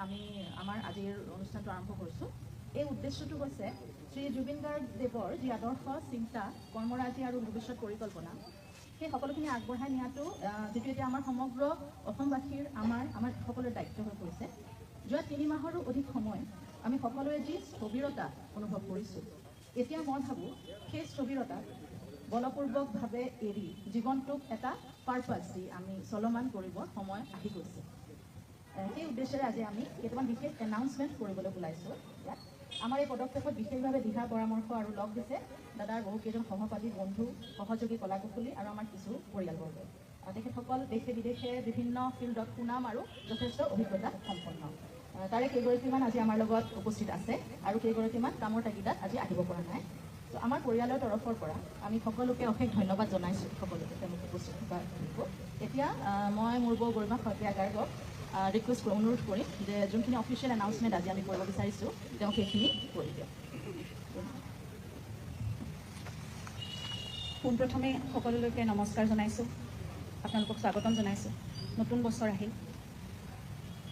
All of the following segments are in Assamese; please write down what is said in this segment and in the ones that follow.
আমি আমাৰ আজিৰ অনুষ্ঠানটো আৰম্ভ কৰিছোঁ। এই উদ্দেশ্যটো হৈছে শ্ৰী জুবিন গাৰ্গদেৱৰ যি আদৰ্শ চিন্তা, কৰ্মৰাজি আৰু ভৱিষ্যত পৰিকল্পনা, সেই সকলোখিনি আগবঢ়াই নিয়াটো যিটো এতিয়া আমাৰ সমগ্ৰ অসমবাসীৰ আমাৰ সকলোৰে দায়িত্ব হৈ পৰিছে। যোৱা 3 মাহৰো অধিক সময় আমি সকলোৱে যি স্থবিৰতা অনুভৱ কৰিছোঁ, এতিয়া মই ভাবোঁ সেই স্থবিৰতাক বলপূৰ্বকভাৱে এৰি জীৱনটোক এটা পাৰ্পাছ দি আমি চলমান কৰিবৰ সময় আহি গৈছে। সেই উদ্দেশ্যেৰে আজি আমি কেইটামান বিশেষ এনাউন্সমেণ্ট কৰিবলৈ ওলাইছোঁ। ইয়াত আমাৰ এই পদক্ষেপত বিশেষভাৱে দিহা পৰামৰ্শ আৰু লগ দিছে দাদাৰ বহুকেইজন সহপাঠী, বন্ধু, সহযোগী, কলাকুশলী আৰু আমাৰ কিছু পৰিয়ালবৰ্গ। তেখেতসকল দেশে বিদেশে বিভিন্ন ফিল্ডত সুনাম আৰু যথেষ্ট অভিজ্ঞতা সম্পন্ন। তাৰে কেইগৰাকীমান আজি আমাৰ লগত উপস্থিত আছে আৰু কেইগৰাকীমান কামৰ তাগিদাত আজি আহিব পৰা নাই। তো আমাৰ পৰিয়ালৰ তৰফৰ পৰা আমি সকলোকে অশেষ ধন্যবাদ জনাইছোঁ, সকলোকে তেওঁলোক উপস্থিত থকা। এতিয়া মই মোৰ বৌ গৰিমা শইকীয়া গাৰ্গক ৰিকুৱেষ্ট অনুৰোধ কৰিম যে যোনখিনি অফিচিয়েল এনাউন্সমেণ্ট আজি আমি কৰিব বিচাৰিছোঁ তেওঁ সেইখিনি কৰি দিয়ক। পোনপ্ৰথমে সকলোলৈকে নমস্কাৰ জনাইছোঁ, আপোনালোকক স্বাগতম জনাইছোঁ। নতুন বছৰ আহিল,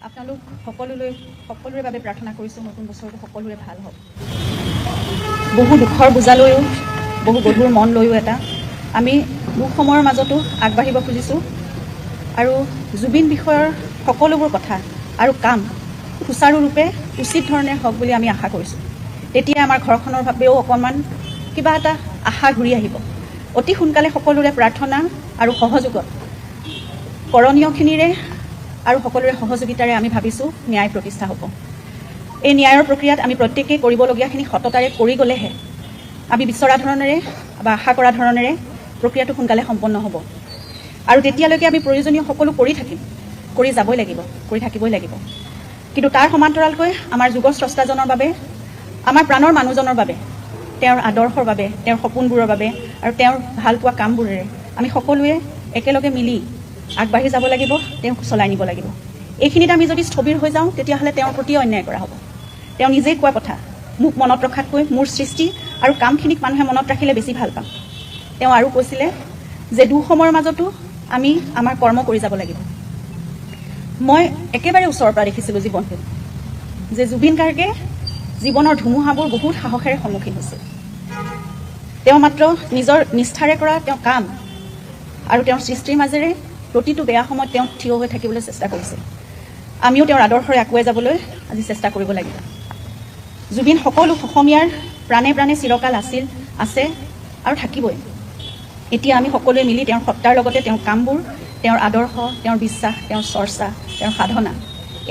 আপোনালোক সকলোৰে বাবে প্ৰাৰ্থনা কৰিছোঁ নতুন বছৰটো সকলোৰে ভাল হওক। বহু দুখৰ বোজা লৈও, বহু গধুৰ মন লৈও আমি দুখ সময়ৰ মাজতো আগবাঢ়িব খুজিছোঁ আৰু জুবিন বিষয়ৰ সকলোবোৰ কথা আৰু কাম সুচাৰুৰূপে উচিত ধৰণে হওক বুলি আমি আশা কৰিছোঁ। তেতিয়া আমাৰ ঘৰখনৰ বাবেও অকণমান কিবা এটা আশা ঘূৰি আহিব। অতি সোনকালে সকলোৰে প্ৰাৰ্থনা আৰু সহযোগত কৰণীয়খিনিৰে আৰু সকলোৰে সহযোগিতাৰে আমি ভাবিছোঁ ন্যায় প্ৰতিষ্ঠা হ'ব। এই ন্যায়ৰ প্ৰক্ৰিয়াত আমি প্ৰত্যেকেই কৰিবলগীয়াখিনি সততাৰে কৰি গ'লেহে আমি বিচৰা ধৰণেৰে বা আশা কৰা ধৰণেৰে প্ৰক্ৰিয়াটো সোনকালে সম্পন্ন হ'ব। আৰু তেতিয়ালৈকে আমি প্ৰয়োজনীয় সকলো কৰি যাবই লাগিব, কৰি থাকিবই লাগিব। কিন্তু তাৰ সমান্তৰালকৈ আমাৰ যুগস্ৰষ্টাজনৰ বাবে, আমাৰ প্ৰাণৰ মানুহজনৰ বাবে, তেওঁৰ আদৰ্শৰ বাবে, তেওঁৰ সপোনবোৰৰ বাবে আৰু তেওঁৰ ভাল পোৱা কামবোৰেৰে আমি সকলোৱে একেলগে মিলি আগবাঢ়ি যাব লাগিব, তেওঁক চলাই নিব লাগিব। এইখিনিত আমি যদি স্থবিৰ হৈ যাওঁ তেতিয়াহ'লে তেওঁৰ প্ৰতি অন্যায় কৰা হ'ব। তেওঁ নিজেই কোৱা কথা, মোক মনত ৰখাতকৈ মোৰ সৃষ্টি আৰু কামখিনিক মানুহে মনত ৰাখিলে বেছি ভাল পাম। তেওঁ আৰু কৈছিলে যে দুঃসময়ৰ মাজতো আমি আমাৰ কৰ্ম কৰি যাব লাগিব। মই একেবাৰে ওচৰৰ পৰা দেখিছিলোঁ জীৱনটোত যে জুবিন গাৰ্গে জীৱনৰ ধুমুহাবোৰ বহুত সাহসেৰে সন্মুখীন হৈছিল। তেওঁ মাত্ৰ নিজৰ নিষ্ঠাৰে কৰা তেওঁ কাম আৰু তেওঁৰ সৃষ্টিৰ মাজেৰে প্ৰতিটো বেয়া সময়ত তেওঁ থিয় হৈ থাকিবলৈ চেষ্টা কৰিছিল। আমিও তেওঁৰ আদৰ্শৰে আগুৱাই যাবলৈ আজি চেষ্টা কৰিব লাগিব। জুবিন সকলো অসমীয়াৰ প্ৰাণে প্ৰাণে চিৰকাল আছে আৰু থাকিবই। এতিয়া আমি সকলোৱে মিলি তেওঁৰ সত্তাৰ লগতে তেওঁৰ কামবোৰ, তেওঁৰ আদৰ্শ, তেওঁৰ বিশ্বাস, তেওঁৰ চৰ্চা, তেওঁৰ সাধনা,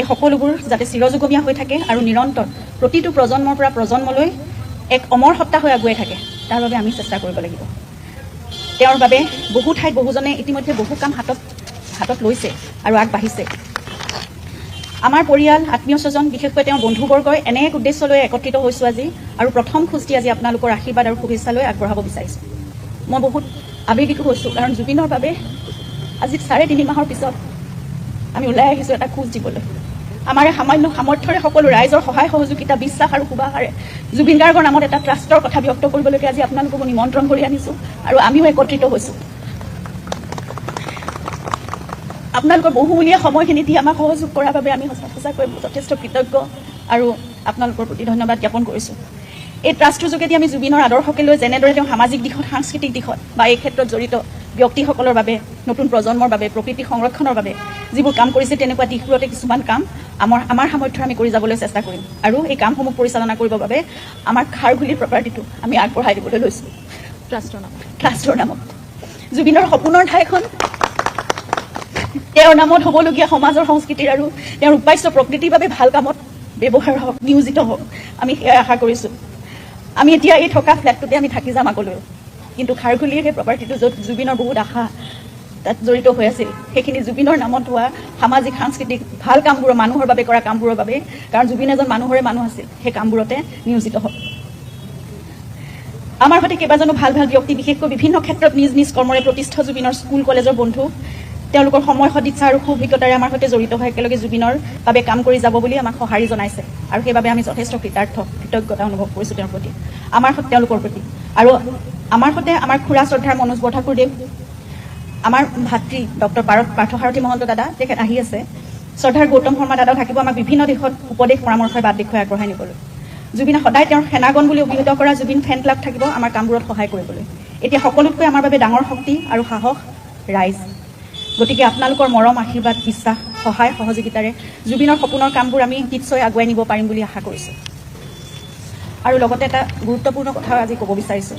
এই সকলোবোৰ যাতে চিৰযুগমীয়া হৈ থাকে আৰু নিৰন্তৰ প্ৰতিটো প্ৰজন্মৰ পৰা প্ৰজন্মলৈ এক অমৰ সত্তা হৈ আগুৱাই থাকে, তাৰ বাবে আমি চেষ্টা কৰিব লাগিব। তেওঁৰ বাবে বহু ঠাইত বহুজনে ইতিমধ্যে বহু কাম হাতত লৈছে আৰু আগবাঢ়িছে। আমাৰ পৰিয়াল, আত্মীয় স্বজন, বিশেষকৈ তেওঁৰ বন্ধুবৰ্গই এনে এক উদ্দেশ্য লৈ একত্ৰিত হৈছোঁ আজি আৰু প্ৰথম খোজটি আজি আপোনালোকৰ আশীৰ্বাদ আৰু শুভেচ্ছা লৈ আগবঢ়াব বিচাৰিছোঁ। মই বহুত আৱেগিকো হৈছোঁ, কাৰণ জুবিনৰ বাবে আজি 3.5 মাহৰ পিছত আমি ওলাই আহিছোঁ এটা খোজ দিবলৈ। আমাৰ সামান্য সামৰ্থ্যৰে সকলো ৰাইজৰ সহায় সহযোগিতা, বিশ্বাস আৰু সুবাসেৰে জুবিন গাৰ্গৰ নামত এটা ট্ৰাষ্টৰ কথা ব্যক্ত কৰিবলৈকে আজি আপোনালোকক নিমন্ত্ৰণ কৰি আনিছোঁ আৰু আমিও একত্ৰিত হৈছোঁ। আপোনালোকৰ বহুমূলীয়া সময়খিনি দি আমাক সহযোগ কৰাৰ বাবে আমি সঁচাকৈ যথেষ্ট কৃতজ্ঞ আৰু আপোনালোকৰ প্ৰতি ধন্যবাদ জ্ঞাপন কৰিছোঁ। এই ট্ৰাষ্টটোৰ যোগেদি আমি জুবিনৰ আদৰ্শকে লৈ যেনেদৰে তেওঁ সামাজিক দিশত, সাংস্কৃতিক দিশত বা এই ক্ষেত্ৰত জড়িত ব্যক্তিসকলৰ বাবে, নতুন প্ৰজন্মৰ বাবে, প্ৰকৃতি সংৰক্ষণৰ বাবে যিবোৰ কাম কৰিছে, তেনেকুৱা দিশবোৰতে কিছুমান কাম আমাৰ সামৰ্থ্যৰে আমি কৰি যাবলৈ চেষ্টা কৰিম। আৰু এই কামসমূহ পৰিচালনা কৰিবৰ বাবে আমাৰ খাৰঘুলিৰ প্ৰপাৰ্টিটো আমি আগবঢ়াই দিবলৈ লৈছোঁ ট্ৰাষ্টৰ নামত। জুবিনৰ সপোনৰ ঠাইখন তেওঁৰ নামত হ'বলগীয়া সমাজৰ সংস্কৃতিৰ আৰু তেওঁৰ উপাস্য প্ৰকৃতিৰ বাবে ভাল কামত ব্যৱহাৰ হওক, নিয়োজিত হওক, আমি সেয়াই আশা কৰিছোঁ। আমি এতিয়া এই থকা ফ্লেটটোতে আমি থাকি যাম আগলৈ, কিন্তু খাৰঘুলিৰ সেই প্ৰপাৰ্টিটো য'ত জুবিনৰ বহুত আশা তাত জড়িত হৈ আছিল, সেইখিনি জুবিনৰ নামত হোৱা সামাজিক সাংস্কৃতিক ভাল কামবোৰ, মানুহৰ বাবে কৰা কামবোৰৰ বাবে, কাৰণ জুবিন এজন মানুহৰে মানুহ আছিল, সেই কামবোৰতে নিয়োজিত হওক। আমাৰ সৈতে কেইবাজনো ভাল ব্যক্তি, বিশেষকৈ বিভিন্ন ক্ষেত্ৰত নিজ নিজ কৰ্মৰে প্ৰতিষ্ঠিত জুবিনৰ স্কুল কলেজৰ বন্ধু, তেওঁলোকৰ সময় সদিচ্ছা আৰু সুভিজ্ঞতাৰে আমাৰ সৈতে জড়িত হৈ একেলগে জুবিনৰ বাবে কাম কৰি যাব বুলি আমাক সঁহাৰি জনাইছে আৰু সেইবাবে আমি যথেষ্ট কৃতজ্ঞতা অনুভৱ কৰিছোঁ তেওঁৰ প্ৰতি, তেওঁলোকৰ প্ৰতি। আৰু আমাৰ সৈতে আমাৰ খুৰা শ্ৰদ্ধাৰ মনোজ বৰঠাকুৰদেৱ, আমাৰ ভাতৃ ডক্টৰ পাৰ্থসাৰথী মহন্ত দাদা, তেখেত আহি আছে। শ্ৰদ্ধাৰ গৌতম শৰ্মা দাদাও থাকিব আমাক বিভিন্ন দিশত উপদেশ পৰামৰ্শই বাট দেখুৱাই আগবঢ়াই নিবলৈ। জুবিনে সদায় তেওঁৰ সেনাগণ বুলি অভিহিত কৰা জুবিন ফেন ক্লাব থাকিব আমাৰ কামবোৰত সহায় কৰিবলৈ। এতিয়া সকলোতকৈ আমাৰ বাবে ডাঙৰ শক্তি আৰু সাহস ৰাইজ। গতিকে আপোনালোকৰ মৰম, আশীৰ্বাদ, বিশ্বাস, সহায় সহযোগিতাৰে জুবিনৰ সপোনৰ কামবোৰ আমি নিশ্চয় আগুৱাই নিব পাৰিম বুলি আশা কৰিছোঁ। আৰু লগতে এটা গুৰুত্বপূৰ্ণ কথা আজি ক'ব বিচাৰিছোঁ।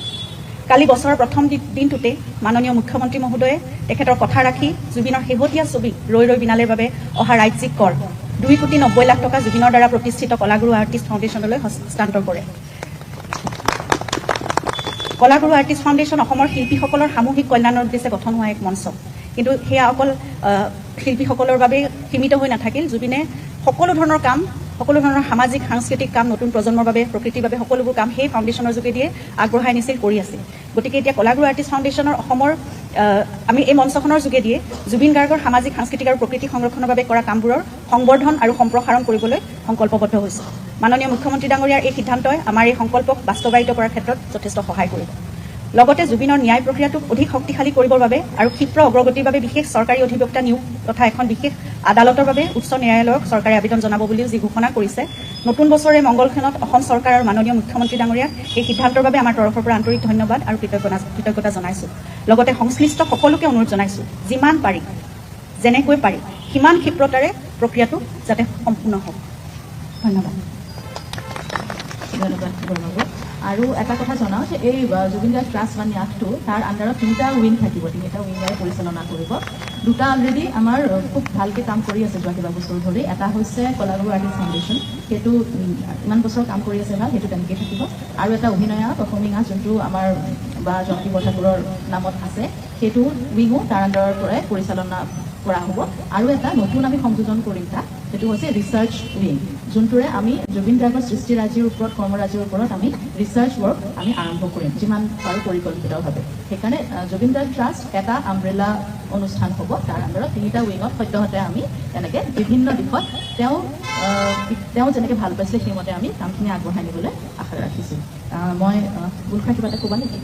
কালি বছৰৰ প্ৰথম দিনটোতে মাননীয় মুখ্যমন্ত্ৰী মহোদয়ে তেখেতৰ কথা ৰাখি জুবিনৰ শেহতীয়া ছবি ৰৈ ৰৈ বিনালেৰ বাবে অহা ৰাজ্যিক কৰ 2,90,00,000 টকা জুবিনৰ দ্বাৰা প্ৰতিষ্ঠিত কলাগুৰু আৰ্টিষ্ট ফাউণ্ডেশ্যনলৈ হস্তান্তৰ কৰে। কলাগুৰু আৰ্টিষ্ট ফাউণ্ডেশ্যন অসমৰ শিল্পীসকলৰ সামূহিক কল্যাণৰ উদ্দেশ্যে গঠন হোৱা এক মঞ্চ। কিন্তু সেয়া অকল শিল্পীসকলৰ বাবে সীমিত হৈ নাথাকিল। জুবিনে সকলো ধৰণৰ কাম, সকলো ধৰণৰ সামাজিক সাংস্কৃতিক কাম নতুন প্ৰজন্মৰ বাবে, প্ৰকৃতিৰ বাবে সকলোবোৰ কাম সেই ফাউণ্ডেশ্যনৰ যোগেদিয়ে আগবঢ়াই নিছিল, কৰি আছিল। গতিকে এতিয়া কলাগুৰু আৰ্টিষ্ট ফাউণ্ডেশ্যনৰ অসমৰ আমি এই মঞ্চখনৰ যোগেদিয়ে জুবিন গাৰ্গৰ সামাজিক সাংস্কৃতিক আৰু প্ৰকৃতি সংৰক্ষণৰ বাবে কৰা কামবোৰৰ সংবৰ্ধন আৰু সম্প্ৰসাৰণ কৰিবলৈ সংকল্পবদ্ধ হৈছে। মাননীয় মুখ্যমন্ত্ৰী ডাঙৰীয়াৰ এই সিদ্ধান্তই আমাৰ এই সংকল্পক বাস্তৱায়িত কৰাৰ ক্ষেত্ৰত যথেষ্ট সহায় কৰিব। লগতে জুবিনৰ ন্যায় প্ৰক্ৰিয়াটোক অধিক শক্তিশালী কৰিবৰ বাবে আৰু ক্ষীপ্ৰ অগ্ৰগতিৰ বাবে বিশেষ চৰকাৰী অধিবক্তা নিয়োগ তথা এখন বিশেষ আদালতৰ বাবে উচ্চ ন্যায়ালয়ক চৰকাৰে আবেদন জনাব বুলিও যি ঘোষণা কৰিছে। নতুন বছৰে মংগলক্ষণত অসম চৰকাৰ আৰু মাননীয় মুখ্যমন্ত্ৰী ডাঙৰীয়াক এই সিদ্ধান্তৰ বাবে আমাৰ তৰফৰ পৰা আন্তৰিক ধন্যবাদ আৰু কৃতজ্ঞতা জনাইছোঁ। লগতে সংশ্লিষ্ট সকলোকে অনুৰোধ জনাইছোঁ, যিমান পাৰি, যেনেকৈ পাৰি সিমান ক্ষীপ্ৰতাৰে প্ৰক্ৰিয়াটো যাতে সম্পূৰ্ণ হওক। ধন্যবাদ। আৰু এটা কথা জনাওঁ যে এই জুবিন গাৰ্গ ক্লাছ 1 ন্যাসটো তাৰ আণ্ডাৰত 3টা উইং থাকিব, 3টা উইঙেৰে পৰিচালনা কৰিব। 2টা অলৰেডি আমাৰ খুব ভালকৈ কাম কৰি আছে যোৱা কেইবাবছৰ ধৰি। এটা হৈছে কলাগুৰু আৰ্টিষ্ট ফাউণ্ডেশ্যন, সেইটো ইমান বছৰ কাম কৰি আছে ভাল, সেইটো তেনেকৈ থাকিব। আৰু এটা অভিনয়া পাৰফৰ্মিং আৰ্ট যোনটো আমাৰ বা জয়ন্তী বৰঠাকুৰৰ নামত আছে, সেইটো উইঙো তাৰ আণ্ডাৰৰ পৰাই পৰিচালনা কৰা হ'ব। আৰু এটা নতুন আমি সংযোজন কৰিম তাত, সেইটো হৈছে ৰিচাৰ্চ উইং, যোনটোৰে আমি জুবিন গাৰ্গৰ সৃষ্টিৰাজিৰ ওপৰত, কৰ্মৰাজিৰ ওপৰত আমি ৰিচাৰ্চ ৱৰ্ক আমি আৰম্ভ কৰিম যিমান পাৰোঁ পৰিকল্পিতভাৱে। সেইকাৰণে জুবিন গাৰ্গ ট্ৰাষ্ট এটা আমব্ৰেলা অনুষ্ঠান হ'ব, তাৰ আণ্ডাৰত 3টা উইঙত সদ্যহতে আমি এনেকৈ বিভিন্ন দিশত তেওঁ যেনেকৈ ভাল পাইছিলে সেইমতে আমি কামখিনি আগবঢ়াই নিবলৈ আশা ৰাখিছোঁ। মই গুলখা কিবা এটা ক'বা নেকি?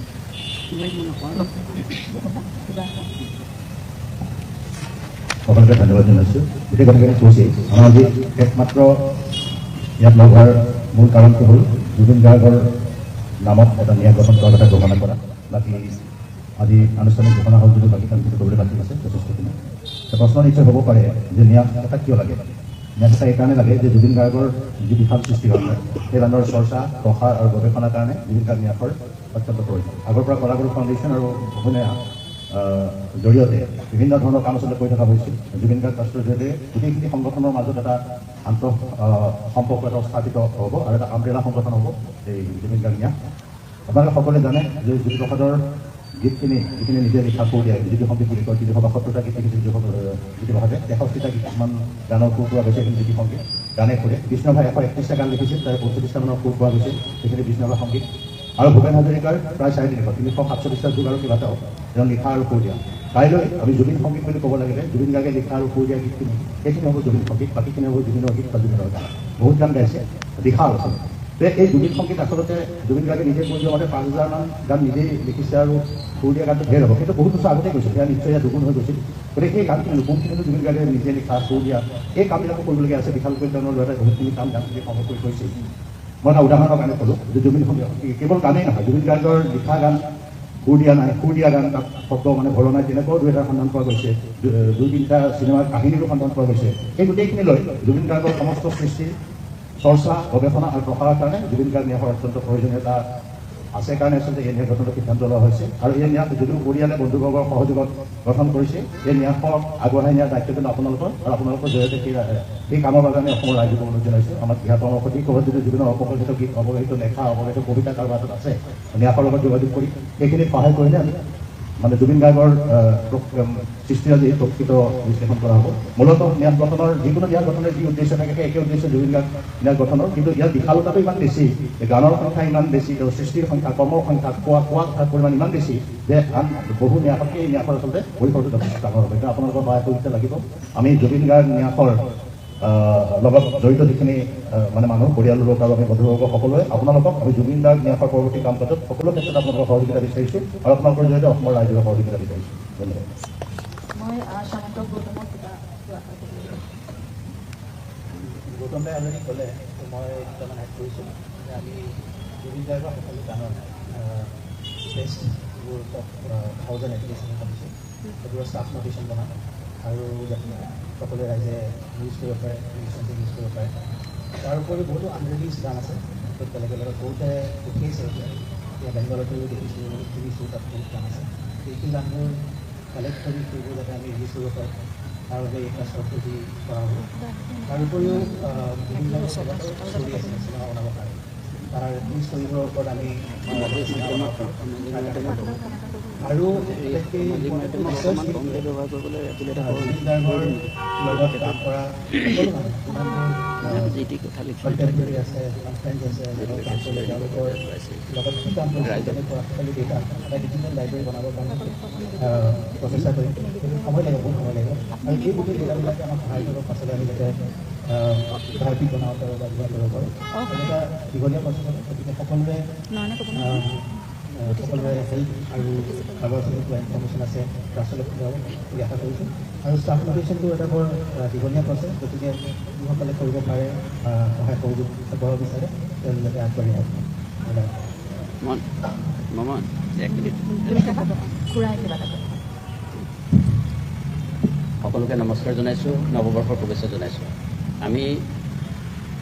সকলোকে ধন্যবাদ জনাইছোঁ। গোটেই কথাখিনি কৈছে। আমাৰ আজি একমাত্ৰ ইয়াত লগ হোৱাৰ মূল কাৰণটো হ'ল জুবিন গাৰ্গৰ নামত এটা ন্যাস গঠন কৰাৰ কথা ঘোষণা কৰা। বাকী আজি আনুষ্ঠানিক ঘোষণা হ'ল যদিও বাকী কামখিনি কৰিবলৈ বাকী আছে যথেষ্টখিনি। প্ৰশ্ন নিশ্চয় হ'ব পাৰে যে ন্যাস এটা কিয় লাগে? ন্যাস এটা এইকাৰণে লাগে যে জুবিন গাৰ্গৰ যি বিশাল সৃষ্টিকৰণ হয় সেই গানৰ চৰ্চা, প্ৰসাৰ আৰু গৱেষণাৰ কাৰণে জুবিন গাৰ্গ ন্যাসৰ অত্যন্ত প্ৰয়োজন। আগৰ পৰা কলাগুৰু ফাউণ্ডেশ্যন আৰু অভিনয়া জৰিয়তে বিভিন্ন ধৰণৰ কাম আচলতে কৰি থকা হৈছিল। জুবিন গাৰ্গ ট্ৰাষ্টৰ জৰিয়তে গোটেইখিনি সংগঠনৰ মাজত এটা আন্তঃ সম্পৰ্ক এটা স্থাপিত হ'ব আৰু এটা আমব্ৰেলা সংগঠন হ'ব এই জুবিন গাৰ্গ ন্যাস। আপোনালোকে সকলোৱে জানে যে জ্যোতিপ্ৰসাদৰ গীতখিনি যিখিনি নিজে লিখা সুৰ দিয়ে, জ্যোতি সংগীত বুলি কয়, 70টা গীত লিখিছিল জ্যোতিপ্ৰসাদে। 63টা কিছুমান গানৰ সুৰ পোৱা গৈছে জ্যোতি সংগীত গানে সুৰে। বিষ্ণুভাই 131টা গান লিখিছিল, তাৰে 45টা মানৰ সুৰ পোৱা গৈছিল, সেইখিনি বিষ্ণুভাই সংগীত। আৰু ভূপেন হাজৰিকাৰ প্ৰায় 350টা যুগ আৰু কেইবাটাও তেওঁ লিখা আৰু সুৰ দিয়া। কাইলৈ আমি জুবিন সংগীত বুলি ক'ব লাগিলে জুবিন গাৰ্গে লিখা আৰু সুৰ দিয়া গীতখিনি, সেইখিনি হ'ব জুবিন সংগীত, বাকীখিনি হ'ব জুবিনৰ গীত বা জুবিনৰ গান। বহুত গান গাইছে, বিশাল আচলতে। এই জুবিন সংগীত আচলতে জুবিন গাৰ্গে নিজে কৈ দিয়া মতে 5,000মান গান নিজেই লিখিছে আৰু সুৰ দিয়া গানটো ঢেৰ হ'ব, কিন্তু বহুত বছৰ আগতে কৈছিল, সেয়া নিশ্চয় ইয়াত দুগুণ হৈ গৈছিল। গতিকে সেই গানখিনি কোনখিনিতো জুবিন গাৰ্গে নিজে লিখা সুৰ দিয়া এই কামবিলাকো কৰিবলগীয়া আছে। বিশালকৈ তেওঁৰ ল'ৰাই বহুতখিনি কাম গানখিনি সংগ্ৰহ কৰি কৈছিল। মই এটা উদাহৰণৰ কাৰণে ক'লোঁ যে জুবিন কেৱল গানেই নহয়, জুবিন গাৰ্গৰ লিখা গান সুৰ দিয়া নাই, সুৰ দিয়া গান তাত শব্দ মানে ভৰা নাই, তেনেকুৱাও 2-এটা সন্ধান পোৱা গৈছে। 2-3টা চিনেমাৰ কাহিনীৰো সন্ধান পোৱা গৈছে। সেই গোটেইখিনি লৈ জুবিন গাৰ্গৰ সমস্ত সৃষ্টিৰ চৰ্চা, গৱেষণা আৰু প্ৰসাৰৰ কাৰণে জুবিন গাৰ্গ ন্যাসৰ অত্যন্ত প্ৰয়োজনীয়তা আছে কাৰণে আচলতে এই ন্যাস গঠনৰ সিদ্ধান্ত লোৱা হৈছে। আৰু এই ন্যাস যদিও পৰিয়ালে বন্ধুবৰ্গৰ সহযোগত গঠন কৰিছে, এই ন্যাসক আগবঢ়াই নিয়াৰ দায়িত্ব কিন্তু আপোনালোকৰ, আৰু আপোনালোকৰ জৰিয়তে সেই কামৰ বাবে আমি অসমৰ ৰাইজক অনুৰোধ জনাইছোঁ। আমাক দিহা পৰামৰ্শ দি ক'ৰবাত যদি জুবিনৰ অপকল্পিত গীত, অৱহেলিত লেখা, অৱহেলিত কবিতা কাৰোবাৰ হাতত আছে, ন্যাসৰ লগত যোগাযোগ কৰি সেইখিনিত সহায় কৰিলে আমি মানে জুবিন গাৰ্গৰ সৃষ্টিৰাজি প্ৰকৃত বিশ্লেষণ কৰা হ'ব। মূলতঃ ন্যাস গঠনৰ যিকোনো ন্যাস গঠনৰ যি উদ্দেশ্য থাকে সেই একে উদ্দেশ্য জুবিন গাৰ্গ ন্যাস গঠনৰ, কিন্তু ইয়াৰ বিশালতাটো ইমান বেছি, গানৰ সংখ্যা ইমান বেছি, তেওঁৰ সৃষ্টিৰ সংখ্যা, কৰ্মৰ সংখ্যা, কোৱা পৰিমাণ ইমান বেছি যে আন বহু ন্যাসতকৈ এই ন্যাসৰ আচলতে পৰিসৰটো যথেষ্ট ডাঙৰ হ'ব। এতিয়া আপোনালোকৰ সহায় সহযোগিতা লাগিব। আমি জুবিন গাৰ্গ ন্যাসৰ লগত জড়িত যিখিনি মানে মানুহ, পৰিয়ালৰ লোক আৰু আমি বন্ধুবৰ্গ সকলোৱে আপোনালোকক আমি জুবিন গাৰ্গ ন্যাসৰ পৰৱৰ্তী কাম কাজত সকলো ক্ষেত্ৰত আপোনালোকৰ সহযোগিতা বিচাৰিছোঁ আৰু আপোনালোকৰ জৰিয়তে অসমৰ ৰাইজৰ সহযোগিতা বিচাৰিছোঁ। ধন্যবাদ। মই সামন্ত গৌতমক গৌতম দাই অলৰেডি ক'লে মই দুটামান এড কৰিছোঁ যে আমি জুবিন গাৰ্গৰ সকলো গানৰ বেষ্ট যিবোৰ টপ 1000 এপ্লিকেশ্যন কৰিছোঁ সেইবোৰৰ ষ্টাফ ন'টিশ্যন বনাম আৰু সকলোৱে ৰাইজে ইউজ কৰিব পাৰে মিউজিচিয়ানছে ইউজ কৰিব পাৰে তাৰ উপৰি বহুতো আনৰিলিজ গান আছে য'ত বেলেগ বেলেগত বহুতে উঠিছে এতিয়া বেংগলতো দেখিছোঁ শুনিছোঁ তাত বহুত গান আছে সেইখিনি গানবোৰ কালেক্ট কৰি সেইবোৰ যাতে আমি ৰিলিজ কৰিব পাৰোঁ তাৰ বাবে এটা ষ্ট্ৰেটেজি কৰা হ'ব তাৰ উপৰিও বিভিন্ন ষ্টৰি আছে চিনেমা বনাব পাৰে তাৰ এই ষ্টৰিবোৰৰ ওপৰত আমি আৰু লগত কাম কৰা কণ্টেম্পৰেৰী আছে যিমান ফ্ৰেণ্ডছ আছে কাম কৰিলে তেওঁলোকৰ লগত কি কাম কৰিছে তেনেকুৱা খালি ডেটা এটা ডিজিটেল লাইব্ৰেৰী বনাবৰ কাৰণে প্ৰচেষ্টা কৰিম সময় লাগিব বহুত সময় লাগিব আৰু এই গোটেই ডেটাবিলাকে আমাক সহায় কৰিব পাছলৈ আমি যাতে ভাৰতীয় বনাব পাৰোঁ বা কিবা কৰিব পাৰোঁ এনেকুৱা দীঘলীয়া প্ৰচেষ্টা গতিকে সকলোৱে হেল্প আৰু আগৰ কিবা ইনফৰ্মেশ্যন আছে ক্লাছলৈ যাব বুলি আশা কৰিছোঁ আৰু ষ্টাফ ন'টিশ্যনটো এটা বৰ দীঘলীয়া প্ৰচেছ গতিকে যিসকলে কৰিব পাৰে সহায় সহযোগ কৰিব বিচাৰে তেওঁলোকে আগবাঢ়ি আহক সকলোকে নমস্কাৰ জনাইছোঁ নৱবৰ্ষৰ শুভেচ্ছা জনাইছোঁ আমি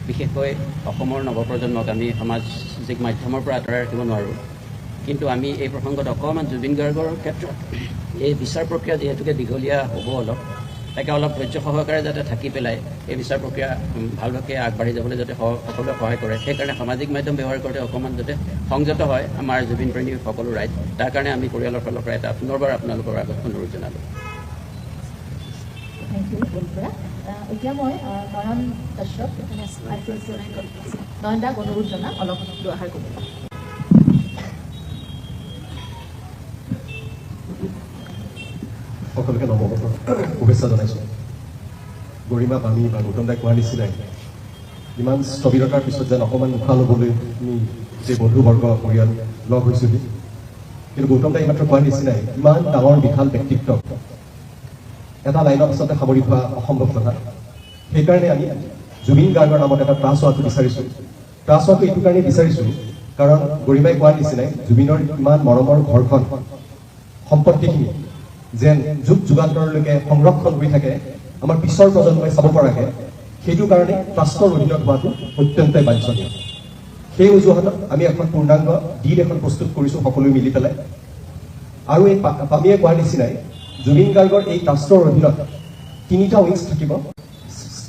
বিশেষকৈ অসমৰ নৱপ্ৰজন্মক আমি সামাজিক মাধ্যমৰ পৰা আঁতৰাই ৰাখিব নোৱাৰোঁ কিন্তু আমি এই প্ৰসংগত অকণমান জুবিন গাৰ্গৰ ক্ষেত্ৰত এই বিচাৰ প্ৰক্ৰিয়া যিহেতুকে দীঘলীয়া হ'ব তাকে অলপ ধৈৰ্য সহকাৰে যাতে থাকি পেলাই এই বিচাৰ প্ৰক্ৰিয়া ভালভাৱে আগবাঢ়ি যাবলৈ যাতে সকলোৱে সহায় কৰে সেইকাৰণে সামাজিক মাধ্যম ব্যৱহাৰ কৰোঁতে অকণমান যাতে সংযত হয় আমাৰ জুবিন প্ৰেমী সকলো ৰাইজ তাৰ কাৰণে আমি পৰিয়ালৰ ফালৰ পৰা এটা পুনৰবাৰ আপোনালোকৰ আগত অনুৰোধ জনালোঁ থেংক ইউ বলপুৰা এতিয়া মই নয়ন কাশ্যপ নয়ন দাক অনুৰোধ জনাম অলপ দুআষাৰ ক'ব সকলোকে নৱবৰ্ষৰ শুভেচ্ছা জনাইছোঁ গৰিমা পানী বা গৌতম দাই কোৱাৰ নিচিনাই ইমান স্থবিৰতাৰ পিছত যেন অকণমান উশাহ ল'বলৈ আমি যে বন্ধুবৰ্গ পৰিয়াল লগ হৈছোঁহি কিন্তু গৌতম দাই মাত্ৰ কোৱাৰ নিচিনাই ইমান ডাঙৰ বিশাল ব্যক্তিত্ব এটা লাইনত আচলতে সামৰি থোৱা অসম্ভৱ কথা সেইকাৰণে আমি জুবিন গাৰ্গৰ নামত এটা ট্ৰাষ্ট হোৱাটো বিচাৰিছোঁ ট্ৰাষ্ট হোৱাটো এইটো কাৰণেই বিচাৰিছোঁ কাৰণ গৰিমাই কোৱাৰ নিচিনাই জুবিনৰ ইমান মৰমৰ ঘৰখন সম্পত্তিখিনি যেন যুগ যুগান্তৰলৈকে সংৰক্ষণ হৈ থাকে আমাৰ পিছৰ প্ৰজন্মই চাব পৰাকৈ সেইটো কাৰণে ট্ৰাষ্টৰ অধীনত হোৱাটো অত্যন্তই বাঞ্ছনীয় সেই অজুহাতত আমি এখন পূৰ্ণাংগ ডিড এখন প্ৰস্তুত কৰিছোঁ সকলোৱে মিলি পেলাই আৰু এই পামীয়ে কোৱাৰ নিচিনাই জুবিন গাৰ্গৰ এই ট্ৰাষ্টৰ অধীনত 3টা উইংছ থাকিব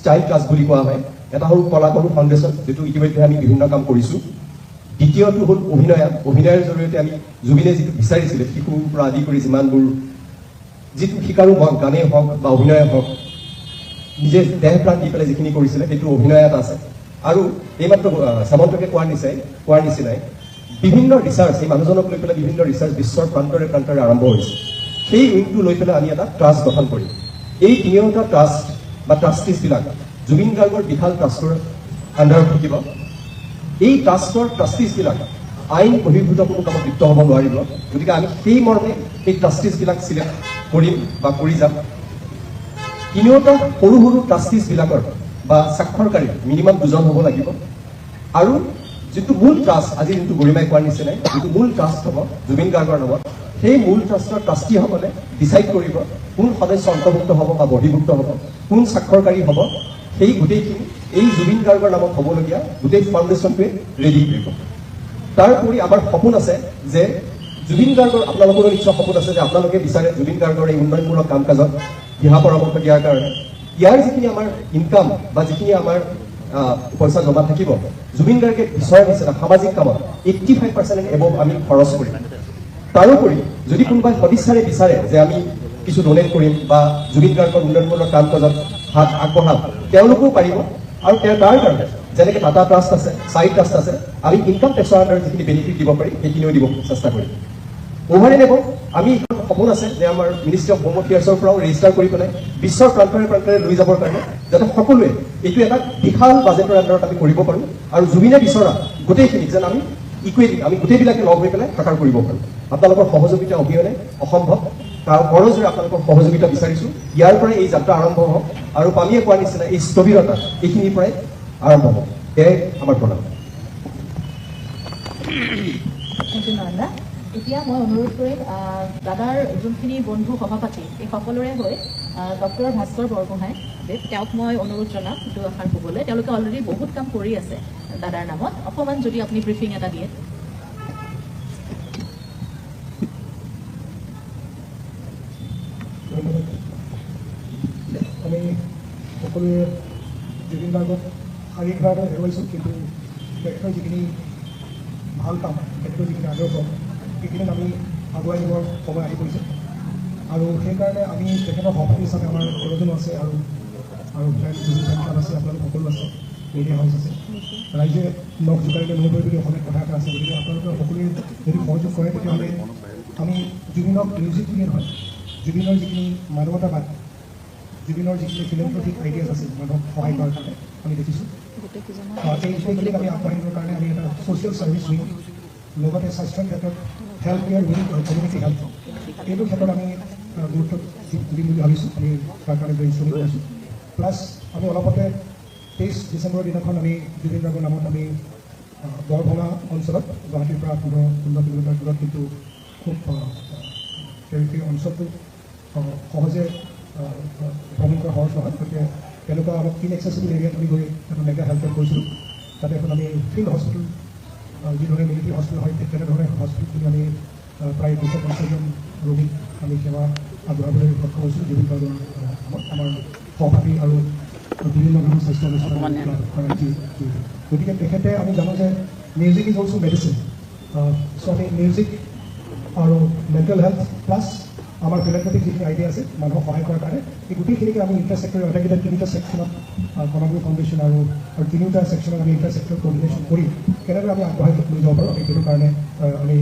চাইল্ড ট্ৰাষ্ট বুলি কোৱা হয় এটা হ'ল কলাকলু ফাউণ্ডেশ্যন যিটো ইতিমধ্যে আমি বিভিন্ন কাম কৰিছোঁ দ্বিতীয়টো হ'ল অভিনয়ৰ জৰিয়তে আমি জুবিনে যিটো বিচাৰিছিলে শিশুৰ পৰা আদি কৰি যিমানবোৰ যিটো শিকাৰো হওক গানেই হওক বা অভিনয়ে হওক নিজে দেহ প্ৰাণ দি পেলাই যিখিনি কৰিছিলে সেইটো অভিনয় এটা আছে আৰু এইমাত্ৰ সামন্তকে কোৱাৰ নিচিনাই বিভিন্ন ৰিচাৰ্চ এই মানুহজনক লৈ পেলাই বিভিন্ন ৰিচাৰ্চ বিশ্বৰ প্ৰান্তৰে প্ৰান্তৰে আৰম্ভ হৈছে সেই উইংটো লৈ পেলাই আমি এটা ট্ৰাষ্ট গঠন কৰিম এই 3টা ট্ৰাষ্ট বা ট্ৰাষ্টিজবিলাক জুবিন গাৰ্গৰ বিশাল ট্ৰাষ্টৰ আণ্ডাৰত থাকিব এই ট্ৰাষ্টৰ ট্ৰাষ্টিজবিলাক আইন বহিৰ্ভূত কোনো কামত লিপ্ত হ'ব নোৱাৰিব গতিকে আমি সেই মৰ্মে এই ট্ৰাষ্টিজবিলাক চিলেক্ট কৰিম বা কৰি যাম 3টা সৰু সৰু ট্ৰাষ্টিজবিলাকৰ বা স্বাক্ষৰকাৰী মিনিমাম 2জন হ'ব লাগিব আৰু যিটো মূল ট্ৰাষ্ট আজি যোনটো গৰিমাই কোৱাৰ নিচিনাই যিটো মূল ট্ৰাষ্ট হ'ব জুবিন গাৰ্গৰ নামত সেই মূল ট্ৰাষ্টৰ ট্ৰাষ্টিসকলে ডিচাইড কৰিব কোন সদস্য অন্তৰ্ভুক্ত হ'ব বা বহিৰ্ভুক্ত হ'ব কোন স্বাক্ষৰকাৰী হ'ব সেই গোটেইখিনি এই জুবিন গাৰ্গৰ নামত হ'বলগীয়া গোটেই ফাউণ্ডেশ্যনটোৱে ৰেডি কৰিব তাৰোপৰি আমাৰ সপোন আছে যে জুবিন গাৰ্গৰ আপোনালোকৰো নিশ্চয় সপোন আছে যে আপোনালোকে বিচাৰে জুবিন গাৰ্গৰ এই উন্নয়নমূলক কাম কাজত দিহা পৰামৰ্শ দিয়াৰ কাৰণে ইয়াৰ যিখিনি আমাৰ ইনকাম বা যিখিনি আমাৰ পইচা জমা থাকিব জুবিন গাৰ্গে বিচৰা নিচিনা সামাজিক কামত 85% এবভ আমি খৰচ কৰিম তাৰোপৰি যদি কোনোবাই সদিচ্ছাৰে বিচাৰে যে আমি কিছু ডনেট কৰিম বা জুবিন গাৰ্গৰ উন্নয়নমূলক কাম কাজত হাত আগবঢ়াম তেওঁলোকেও পাৰিব আৰু তাৰ কাৰণে যেনেকৈ টাটা ট্ৰাষ্ট আছে চাইড ট্ৰাষ্ট আছে আমি ইনকাম টেক্সৰ আণ্ডাৰত যিখিনি বেনিফিট দিব পাৰি সেইখিনিও দিব চেষ্টা কৰিম অভাৰে নেব আমি সপোন আছে যে আমাৰ মিনিষ্ট্ৰী অফ হোম এফেয়াৰ্ছৰ পৰাও ৰেজিষ্টাৰ কৰি পেলাই বিশ্বৰ প্ৰান্তৰে প্ৰান্তৰে লৈ যাবৰ কাৰণে যাতে সকলোৱে এইটো এটা বিশাল বাজেটৰ আণ্ডাৰত আমি কৰিব পাৰোঁ আৰু জুবিনে বিচৰা গোটেইখিনি যেন আমি ইকুৱেলি আমি গোটেইবিলাকে লগ হৈ পেলাই সাকাৰ কৰিব পাৰোঁ আপোনালোকৰ সহযোগিতা অবিহনে অসম্ভৱ তাৰ কৰজৰে আপোনালোকৰ সহযোগিতা বিচাৰিছোঁ ইয়াৰ পৰাই এই যাত্ৰা আৰম্ভ হওক আৰু পামীয়ে কোৱাৰ নিচিনা এই স্থবিৰতা এইখিনিৰ পৰাই আৰম্ভ হ'ব। এয়াই আমাৰ প্ৰণাম। থেংক ইউ নয়নদা। এতিয়া মই অনুৰোধ কৰিম দাদাৰ যোনখিনি বন্ধু সহপাঠী এই সকলোৰে হৈ ডক্টৰ ভাস্কৰ বৰগোহাঁই তেওঁক মই অনুৰোধ জনাম দুআষাৰ ক'বলৈ। তেওঁলোকে অলৰেডি বহুত কাম কৰি আছে দাদাৰ নামত। অকণমান যদি আপুনি ব্ৰিফিং এটা দিয়ে। আমি সকলোৱে জুবিন গাৰ্গক শাৰীৰিকভাৱে হেৰুৱাইছোঁ, কিন্তু তেখেতৰ যিখিনি ভাল কাম, তেখেতৰ যিখিনি আদৰ্শ, সেইখিনিত আমি আগুৱাই নিবৰ সময় আহি পৰিছে। আৰু সেইকাৰণে আমি তেখেতৰ সহপাঠী হিচাপে আমাৰ কেইবাজনো আছে আৰু জুবিন ফেন ক্লাব আছে, আপোনালোক সকলো আছে, মিডিয়া হাউচ আছে। ৰাইজে নখ জোকাৰিলে নহ'বই বুলি অসমীয়াত কথা এটা আছে। গতিকে আপোনালোকে সকলোৱে যদি সহযোগ কৰে তেতিয়াহ'লে আমি জুবিনক মিউজিক বুলিয়ে নহয়, জুবিনৰ যিখিনি মানৱতাবাদ, জুবিনৰ যিখিনি ফিলেন্থ্ৰপিক আইডিয়াছ আছে মানুহক সহায় কৰাৰ কাৰণে আমি দেখিছোঁ। সেইখিনিক আমি আগবাঢ়ি নিবৰ কাৰণে আমি এটা ছ'চিয়েল ছাৰ্ভিচ উইং, লগতে স্বাস্থ্যৰ ক্ষেত্ৰত হেল্থ কেয়াৰ উইং আৰু কমিউনিটি হেল্থ, এইটো ক্ষেত্ৰত আমি গুৰুত্ব দিম বুলি ভাবিছোঁ। আমি তাৰ কাৰণে ব্ৰেইনষ্টৰ্মিং কৰিছোঁ। প্লাছ আমি অলপতে 23 ডিচেম্বৰৰ দিনাখন আমি জুবিন গাৰ্গৰ নামত আমি বৰভঙা অঞ্চলত, গুৱাহাটীৰ পৰা 15 কিলোমিটাৰ দূৰত, কিন্তু খুব সেই অঞ্চলটো সহজে ভ্ৰমণ কৰা সহজ নহয়। গতিকে তেনেকুৱা অলপ ইনএক্সেচিবল এৰিয়াত আমি গৈ এখন মেগা হেল্থ কেম্প কৰিছিলোঁ। তাতে এখন আমি ফিল্ড হস্পিটেল, যিধৰণে মিলিটাৰী হস্পিটেল হয় ঠিক তেনেধৰণে হস্পিটেল আমি প্ৰায় 250জন ৰোগীক আমি সেৱা আগবঢ়াবলৈ সক্ষম হৈছোঁ জুবিন গাৰ্গৰ নামত। আমাৰ সহপাঠী আৰু বিভিন্ন ধৰণৰ স্বাস্থ্য অনুষ্ঠান। গতিকে তেখেতে আমি জানো যে মিউজিক ইজ অলছ' মেডিচিন। চ' আমি মিউজিক আৰু মেণ্টেল হেল্থ প্লাছ আমাৰ ফিলেন্থ্ৰপিক যিখিনি আইডিয়া আছে মানুহক সহায় কৰাৰ কাৰণে, এই গোটেইখিনিকে আমি ইণ্টাৰছেক্টৰ আটাইকেইটা 3টা ছেকশ্যনত কৰ্মগুৰু ফাউণ্ডেশ্যন আৰু 3টা ছেকশ্যনত আমি ইণ্টাৰছেক্টৰ কোৰ্ডিনেশ্যন কৰি কেনেদৰে আমি আগবঢ়াই লৈ যাব পাৰোঁ, আমি সেইটো কাৰণে আমি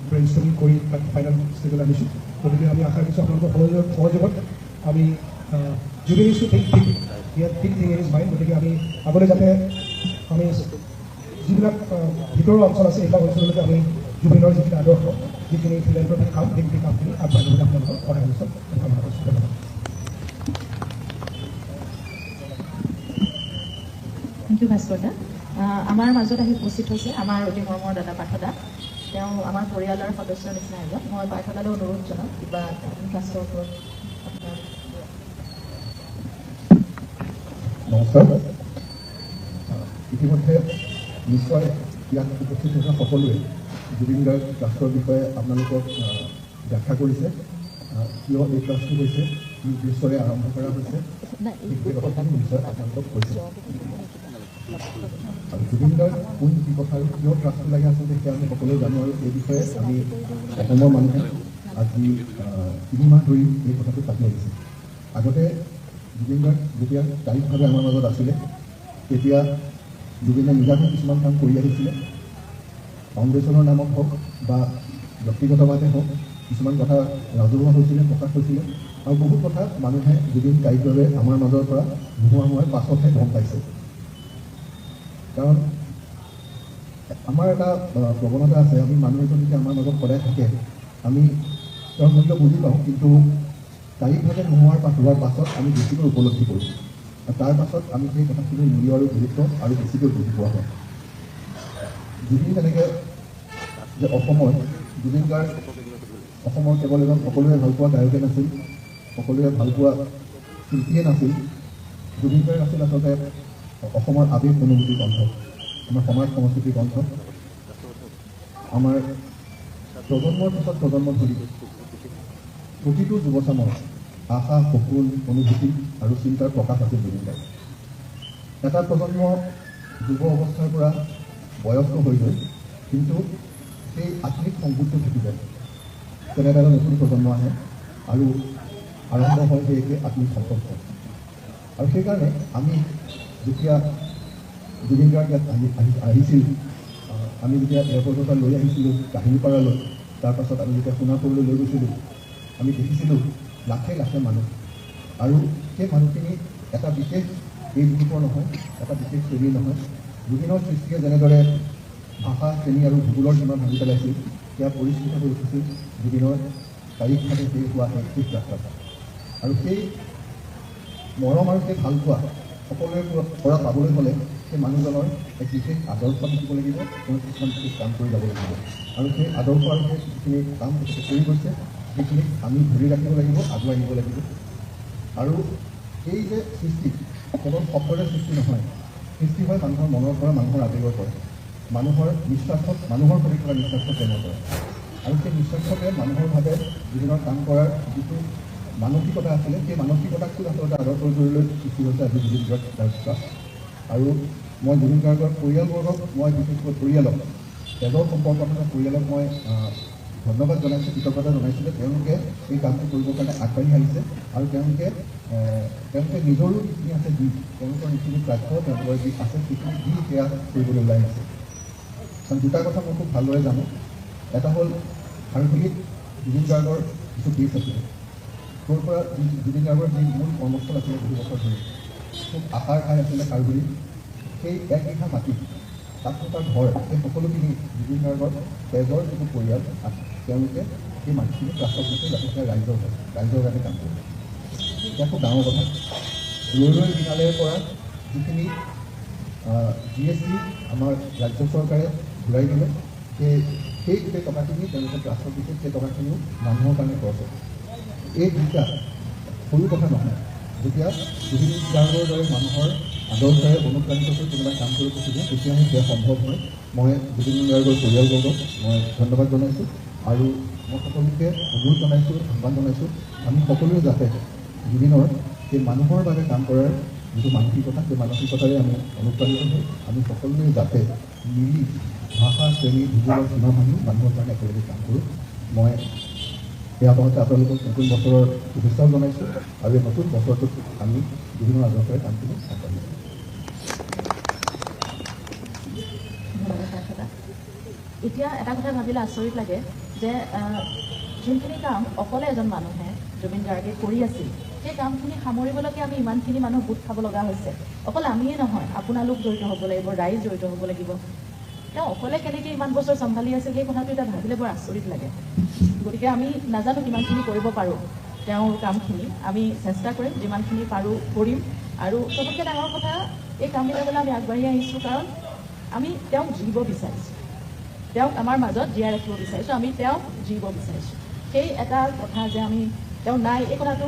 ব্ৰেইনষ্টৰ্মিং কৰি তাক ফাইনেল ষ্টেজলৈ আনিছোঁ। গতিকে আমি আশা কৰিছোঁ আপোনালোকৰ সহযোগত আমি Zubeen is two think thing in is mind. গতিকে আমি আগলৈ যাতে আমি যিবিলাক ভিতৰুৱা অঞ্চল আছে এইবিলাক অঞ্চললৈকে আমি জুবিনৰ যিখিনি আদৰ্শ, যিখিনি ফিলেন্থ্ৰপিক কাম, সেইখিনি কামখিনি আগবাঢ়িবলৈ আপোনালোকক সহায় কৰিছোঁ। ধন্যবাদ। থেংক ইউ ভাস্কৰ দা। আমাৰ মাজত আহি উপস্থিত হৈছে আমাৰ অতি মৰমৰ দাদা পাৰ্থদা। তেওঁ আমাৰ পৰিয়ালৰ সদস্যৰ নিচিনা এজন। মই পাৰ্থদালৈ অনুৰোধ জনাম কিবা কাষ্টৰ ওপৰত আপোনাৰ। নমস্কাৰ। ইতিমধ্যে নিশ্চয় ইয়াত উপস্থিত থকা সকলোৱে জুবিন গাৰ্গ ট্ৰাষ্টৰ বিষয়ে আপোনালোকক ব্যাখ্যা কৰিছে। কিয় এই ট্ৰাষ্টটো হৈছে, কি উদ্দেশ্যৰে আৰম্ভ কৰা হৈছে, সেই কথাখিনি নিশ্চয় আপোনালোকক কৈছে। আৰু জুবিন গাৰ্গ কোন কি কথা আৰু কিয় ট্ৰাষ্টটো লাগে আচলতে সেয়া আমি সকলোৱে জানো। আৰু এই বিষয়ে আমি অসমৰ মানুহে আজি 3 মাহ ধৰি এই কথাটো পাতি আহিছে। আগতে জুবিন গাৰ্গ যেতিয়া স্থায়ীভাৱে আমাৰ মাজত আছিলে, তেতিয়া জুবিনে নিজাকৈ কিছুমান কাম কৰি আহিছিলে। ফাউণ্ডেশ্যনৰ নামত হওক বা ব্যক্তিগতভাৱে হওক কিছুমান কথা ৰাজহুৱা হৈছিলে, প্ৰকাশ হৈছিলে। আৰু বহুত কথা মানুহে জুবিন স্থায়ীভাৱে আমাৰ মাজৰ পৰা নোহোৱা হোৱাৰ পাছতহে গম পাইছে। কাৰণ আমাৰ এটা প্ৰৱণতা আছে, আমি মানুহ এজন যেতিয়া আমাৰ মাজত সদায় থাকে আমি তেওঁৰ মূল্য বুজি পাওঁ, কিন্তু স্থায়ীভাৱে নোহোৱাৰ পাছত আমি বেছিকৈ উপলব্ধি কৰোঁ। আৰু তাৰ পাছত আমি সেই কথাখিনিৰ মূল্য আৰু গুৰুত্ব আৰু বেছিকৈ বুজি পোৱা হয়। জুবিন তেনেকৈ যে অসমৰ জুবিন গাৰ্গ অসমৰ কেৱল এজন সকলোৱে ভালপোৱা গায়কে নাছিল, সকলোৱে ভালপোৱা শিল্পীয়ে নাছিল। জুবিন গাৰ্গ আছিল আচলতে অসমৰ আৱেগ অনুভূতিৰ কণ্ঠ, আমাৰ সমাজ সংস্কৃতিৰ কণ্ঠ। আমাৰ প্ৰজন্মৰ পিছত প্ৰজন্ম ধৰি প্ৰতিটো যুৱচামৰ আশা, সপোন, অনুভূতি আৰু চিন্তাৰ প্ৰকাশ আছিল জুবিন গাৰ্গ। এটা প্ৰজন্ম যুৱ অৱস্থাৰ পৰা বয়স্ক হৈ গ'ল, কিন্তু সেই আত্মিক সংযোগটো থাকি যায়। তেনেদৰে নতুন প্ৰজন্ম আহে আৰু আৰম্ভ হয় সেই একে আত্মিক সম্পৰ্ক। আৰু সেইকাৰণে আমি যেতিয়া জুবিন গাৰ্গ ইয়াত আহিছিল, আমি যেতিয়া এয়াৰপৰ্টৰ পৰা লৈ আহিছিলোঁ কাহিলীপাৰালৈ, তাৰপাছত আমি যেতিয়া সোণাপুৰলৈ লৈ গৈছিলোঁ, আমি দেখিছিলোঁ লাখে লাখে মানুহ। আৰু সেই মানুহখিনি এটা বিশেষ এই গ্ৰুপৰ নহয়, এটা বিশেষ শ্ৰেণীৰ নহয়। জুবিনৰ সৃষ্টিয়ে যেনেদৰে ভাষা, শ্ৰেণী আৰু ভূগোলৰ সীমা ভাঙি পেলাইছিল, সেয়া পৰিস্ফুট হৈ উঠিছিল জুবিনৰ স্থায়ীভাৱে শেষ হোৱা শেষ যাত্ৰাত। আৰু সেই মৰম আৰু সেই ভালপোৱা সকলোৰে পৰা পাবলৈ হ'লে সেই মানুহজনৰ এক বিশেষ আদৰ্শ থাকিব লাগিব, তেওঁ কিছুমান বিশেষ কাম কৰি যাব লাগিব আৰু সেই আদৰ্শ আৰু সেই যিখিনি কাম কৰি গৈছে সেইখিনিক আমি ধৰি ৰাখিব লাগিব, আগুৱাই নিব লাগিব। আৰু এই যে সৃষ্টি কেৱল শব্দৰে সৃষ্টি নহয়, সৃষ্টি হয় মানুহৰ মনৰ পৰা, মানুহৰ আৱেগৰ পৰা, মানুহৰ নিস্বাৰ্থত, মানুহৰ প্ৰতি থকা নিস্বাৰ্থ প্ৰেমৰ পৰা। আৰু সেই নিস্বাৰ্থতে মানুহৰ ভাৱে বিভিন্ন কাম কৰাৰ যিটো মানসিকতা আছিলে, সেই মানসিকতাকটো আচলতে আদৰ্শ কৰি লৈ সৃষ্টি হৈছে আজি জুবিন গাৰ্গ ট্ৰাষ্ট। আৰু মই জুবিন গাৰ্গৰ পৰিয়ালবৰ্গক, মই বিশেষকৈ পৰিয়ালক, তেজৰ সম্পৰ্ক থকা পৰিয়ালক মই ধন্যবাদ জনাইছোঁ, কৃতজ্ঞতা জনাইছোঁ যে তেওঁলোকে এই কামটো কৰিবৰ কাৰণে আগবাঢ়ি আহিছে আৰু তেওঁলোকে নিজৰো যিখিনি আছে দিশ, তেওঁলোকৰ যিখিনি প্ৰাপ্য, তেওঁলোকৰ যি আছে সেইখিনি দি সেয়া কৰিবলৈ ওলাই আছে। কাৰণ দুটা কথা মই খুব ভালদৰে জানো। এটা হ'ল খাৰঘুলিত জুবিন গাৰ্গৰ কিছু কেছ আছিলে, য'ৰ পৰা জুবিন গাৰ্গৰ যি মূল কৰ্মস্থল আছিলে বহু বছৰ ধৰি, খুব আশাৰ ঠাই আছিলে খাৰঘুলিত। সেই 1 বিঘা মাটি, তাত থকা ঘৰ, সেই সকলোখিনি জুবিন গাৰ্গৰ তেজৰ যিটো পৰিয়াল আছে তেওঁলোকে সেই মাটিখিনি ট্ৰাষ্টত দিছে যাতে সেয়া ৰাইজৰ হয়, ৰাইজৰ কাৰণে কাম কৰিব। এতিয়া খুব ডাঙৰ কথা, ৰৈ বিনালেৰ পৰা যিখিনি GST আমাৰ ৰাজ্য চৰকাৰে ঘূৰাই দিলে, সেই গোটেই টকাখিনি তেওঁলোকে ট্ৰাষ্টত দিছে, সেই টকাখিনিও মানুহৰ কাৰণে খৰচ হয়। এই দুটা সৰু কথা নহয়। যেতিয়া জুবিন গাৰ্গৰ দৰে মানুহৰ আদৰ্শৰে অনুপ্ৰাণিত হৈ কোনোবাই কাম কৰিব খোজে তেতিয়াহে সেয়া সম্ভৱ হয়। মই জুবিন গাৰ্গৰ পৰিয়ালবৰ্গক মই ধন্যবাদ জনাইছোঁ আৰু মই সকলোকে অনুৰোধ জনাইছোঁ, আহ্বান জনাইছোঁ, আমি সকলোৱে যাতে জুবিনৰ সেই মানুহৰ বাবে কাম কৰাৰ যিটো মানসিকতা, সেই মানসিকতাৰে আমি অনুপ্ৰাণিত হৈ আমি সকলোৱে যাতে মিলি ভাষা, শ্ৰেণী, ভূগোলৰ সীমা ভাঙি মানুহৰ কাৰণে একেলগে কাম কৰোঁ। মই এই আপোনালোকে আপোনালোকক নতুন বছৰৰ শুভেচ্ছাও জনাইছোঁ আৰু এই নতুন বছৰটোত আমি বিভিন্ন আদৰ্শৰে কামখিনি আগবাঢ়িম। এতিয়া এটা কথা ভাবিলে আচৰিত লাগে যে যোনখিনি কাম অকলে এজন মানুহে জুবিন গাৰ্গে কৰি আছিল, সেই কামখিনি সামৰিবলৈকে আমি ইমানখিনি মানুহ গোট খাব লগা হৈছে। অকল আমিয়ে নহয়, আপোনালোক জড়িত হ'ব লাগিব, ৰাইজ জড়িত হ'ব লাগিব। তেওঁ অকলে কেনেকৈ ইমান বছৰ চম্ভালি আছে সেই কথাটো এতিয়া ভাবিলে বৰ আচৰিত লাগে। গতিকে আমি নাজানো কিমানখিনি কৰিব পাৰোঁ তেওঁৰ কামখিনি, আমি চেষ্টা কৰিম, যিমানখিনি পাৰোঁ কৰিম। আৰু চবতকৈ ডাঙৰ কথা, এই কামবিলাকলৈ আমি আগবাঢ়ি আহিছোঁ কাৰণ আমি তেওঁক জীৱ বিচাৰিছোঁ, তেওঁক আমাৰ মাজত জীয়াই ৰাখিব বিচাৰিছোঁ, আমি তেওঁক জীৱ বিচাৰিছোঁ। সেই এটা কথা যে আমি তেওঁ নাই এই কথাটো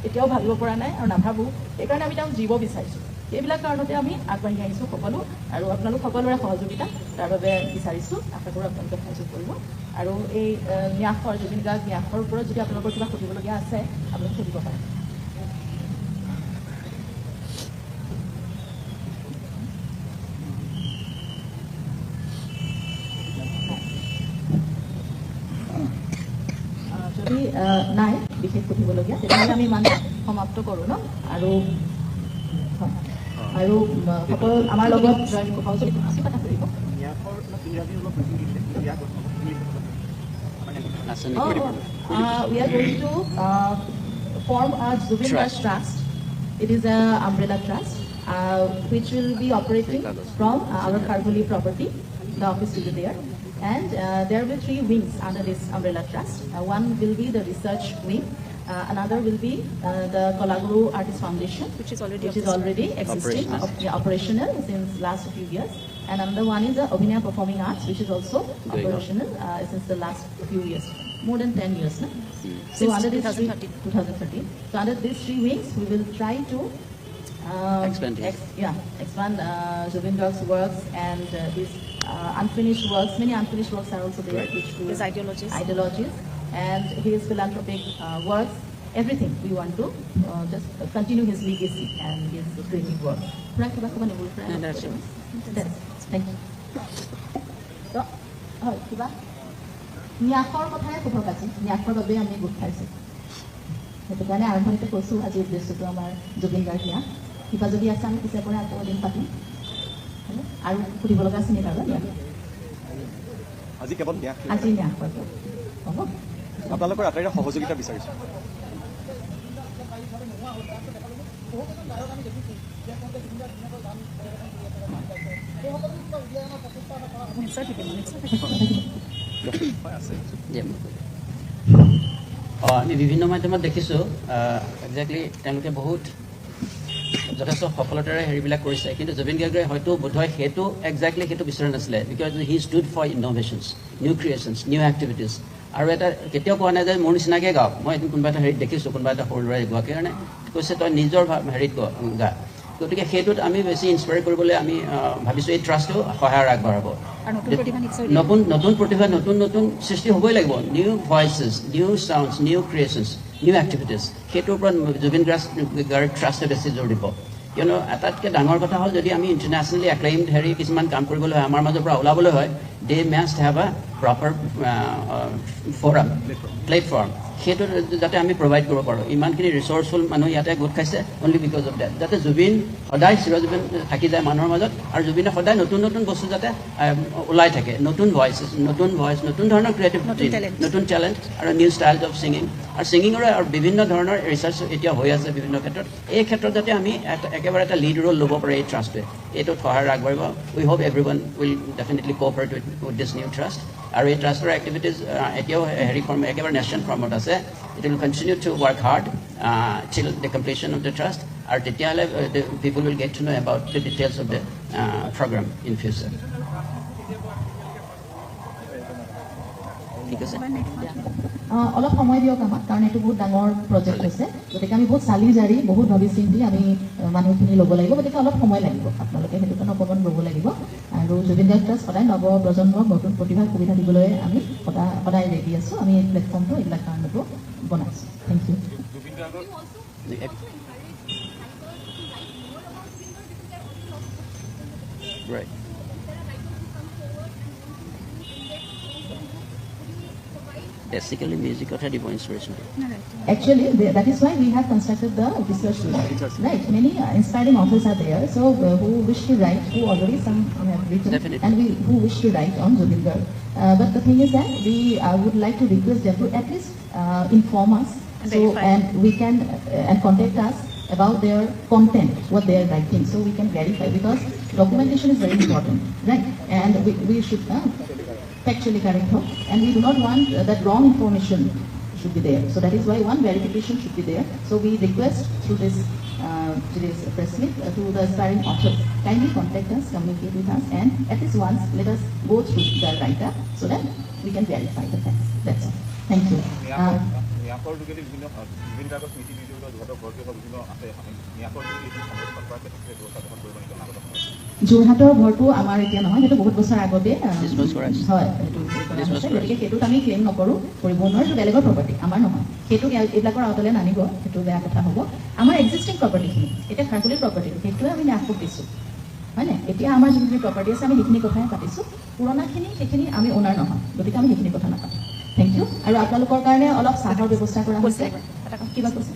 এতিয়াও ভাবিব পৰা নাই আৰু নাভাবোঁ, সেইকাৰণে আমি তেওঁক জীৱ বিচাৰিছোঁ। এইবিলাক কাৰণতে আমি আগবাঢ়ি আহিছোঁ সকলো, আৰু আপোনালোক সকলোৰে সহযোগিতা তাৰ বাবে বিচাৰিছোঁ। আশা কৰোঁ আপোনালোকে সহযোগ কৰিব। আৰু এই ন্যাসৰ, জুবিন গাৰ্গ ন্যাসৰ ওপৰত যদি আপোনালোকৰ কিবা সুধিবলগীয়া আছে আপোনালোকে সুধিব পাৰে। যদি নাই বিশেষ সুধিবলগীয়া তেতিয়াহ'লে আমি ইমান সমাপ্ত কৰোঁ ন। আৰু সকলো আমাৰ লগত সহযোগিতা কথা কৰিব। We are going to form a Zubin Garg Trust. It is an umbrella trust which will be operating from our Kharghuli property. The office will be there. And there will be 3 wings under this umbrella trust. One will be the research wing. Another will be the Kolaguru Artist Foundation, which is already existing, operational since last few years. And another one is the Abhinaya Performing Arts, which is also operational since the last few years, more than 10 years now. So under 2013. So under these 3 wings, we will try to expand Zubin Garg's works and his unfinished works. Many unfinished works are also there, which his ideologies and his philanthropic works. Everything we want to just continue his legacy and his creative work. Thank you. So, kiba ন্যাসৰ কথাই ক'ব পাইছোঁ, ন্যাসৰ বাবে আমি গোট খাইছোঁ। সেইটো কাৰণে আৰম্ভণিতে কৈছোঁ আজিৰ উদ্দেশ্যটো আমাৰ জুবিন গাৰ্গ ন্যাস। কিবা যদি আছে আমি পিছে পৰা আকৌ এদিন পাতিম। আৰু সুধিব লগা আছে নেকি বাৰু? আজি কেৱল ন্যাস, আজি ন্যাস হ'ব। আপোনালোকৰ আটাইৰে সহযোগিতা বিচাৰিছোঁ। আমি বিভিন্ন মাধ্যমত দেখিছোঁ একজেক্টলি তেওঁলোকে বহুত যথেষ্ট সফলতাৰে হেৰিবিলাক কৰিছে কিন্তু জুবিন গাৰ্গে হয়তো বোধহয় সেইটো এক্সাক্টলি সেইটো বিচৰা নাছিলে because he stood for innovations new creations new activities আৰু এটা কেতিয়াও কোৱা নাই যে মোৰ নিচিনাকৈ গাওক মই এদিন কোনোবা এটা হেৰিত দেখিছোঁ কোনোবা এটা সৰু ল'ৰাই গোৱা কাৰণে কৈছে তই নিজৰ হেৰিত গা গতিকে সেইটোত আমি বেছি ইনস্পায়াৰ কৰিবলৈ আমি ভাবিছোঁ এই ট্ৰাষ্টটো সহায়ৰ আগবঢ়াব নতুন প্ৰতিভা নতুন সৃষ্টি হ'বই লাগিব new voices new sounds new creations new activities সেইটোৰ ওপৰত জুবিন গাৰ্গ ট্ৰাষ্টে বেছি জোৰ দিব কিয়নো আটাইতকৈ ডাঙৰ কথা হ'ল যদি আমি ইণ্টাৰনেশ্যনেলি এক্লেইমড হেৰি কিছুমান কাম কৰিবলৈ হয় আমাৰ মাজৰ পৰা ওলাবলৈ হয় দে মাষ্ট হেভ আ প্ৰপাৰ ফ'ৰাম প্লেটফৰ্ম সেইটো যাতে আমি প্ৰভাইড কৰিব পাৰোঁ ইমানখিনি ৰিচৰ্চফুল মানুহ ইয়াতে গোট খাইছে অনলি বিকজ অফ ডেট যাতে জুবিন সদায় চিৰজীৱন থাকি যায় মানুহৰ মাজত আৰু জুবিনে সদায় নতুন বস্তু যাতে ওলাই থাকে নতুন ভইচ নতুন ধৰণৰ ক্ৰিয়েটিভিটি নতুন টেলেণ্ট আৰু নিউ ষ্টাইলছ অফ ছিংগিং আৰু ছিংগিঙৰে আৰু বিভিন্ন ধৰণৰ ৰিচাৰ্চ এতিয়া হৈ আছে বিভিন্ন ক্ষেত্ৰত এই ক্ষেত্ৰত যাতে আমি একেবাৰে এটা লিড ৰোল ল'ব পাৰে এই ট্ৰাষ্টটোৱে এইটোত সহায় আগবাঢ়িব we hope everyone will definitely cooperate with this new trust আৰু এই ট্ৰাষ্টৰ এক্টিভিটিজ এতিয়াও হেৰি ফৰ্ম একেবাৰে নেশ্যনেল ফৰ্মত আছে it will continue to work hard till the completion of the trust আৰু তেতিয়াহ'লে people will get to know' about the details of the programme in future ঠিক আছে অলপ সময় দিয়ক আমাক কাৰণ এইটো বহুত ডাঙৰ প্ৰজেক্ট হৈছে গতিকে আমি বহুত চালি জাৰি বহুত ভাবি চিন্তি আমি মানুহখিনি ল'ব লাগিব গতিকে অলপ সময় লাগিব আপোনালোকে সেইটো কাৰণে অকণমান ৰ'ব লাগিব আৰু জুবিন গাৰ্গ ট্ৰাষ্ট সদায় নৱপ্ৰজন্মক নতুন প্ৰতিভাৰ সুবিধা দিবলৈ আমি সদায় ৰেডি আছোঁ আমি এই প্লেটফৰ্মটো এইবিলাক কাৰণতো বনাইছোঁ thank you Right. Basically, music of the inspiration. Actually, that is why we have constructed the research room. Right, many inspiring authors are there. So, who wish to write, who already some have written, Definitely. and who wish to write on Zubin Garg. But the thing is that we would like to request them to at least inform us, and we can and contact us about their content, what they are writing, so we can verify because documentation is very important, right? And we should factually correct her, and we do not want that wrong information should be there. So that is why one verification should be there. So we request through this today's press meet to the aspiring authors, kindly contact us, communicate with us, and at least once let us go through the writer so that we can verify the facts. That's all. Thank you. যোৰহাটৰ ঘৰটো আমাৰ এতিয়া নহয় সেইটো বহুত বছৰ আগতে হয় গতিকে সেইটোত আমি ক্লেইম নকৰোঁ কৰিব নোৱাৰোঁ সেইটো বেলেগৰ প্ৰপাৰ্টি আমাৰ নহয় সেইটোক এইবিলাকৰ আওতালৈ নানিব সেইটো বেয়া কথা হ'ব আমাৰ এক্সিষ্টিং প্ৰপাৰ্টিখিনি এতিয়া খাৰকুলিৰ প্ৰপাৰ্টিটো সেইটোৱে আমি ন্যাস দিছোঁ হয়নে এতিয়া আমাৰ যিখিনি প্ৰপাৰ্টি আছে আমি সেইখিনি কথাই পাতিছোঁ পুৰণাখিনি সেইখিনি আমি অনাৰ নহয় গতিকে আমি সেইখিনি কথা নাপাতিম থেংক ইউ আৰু আপোনালোকৰ কাৰণে অলপ চাহৰ ব্যৱস্থা কৰা হৈছে কিবা কৈছে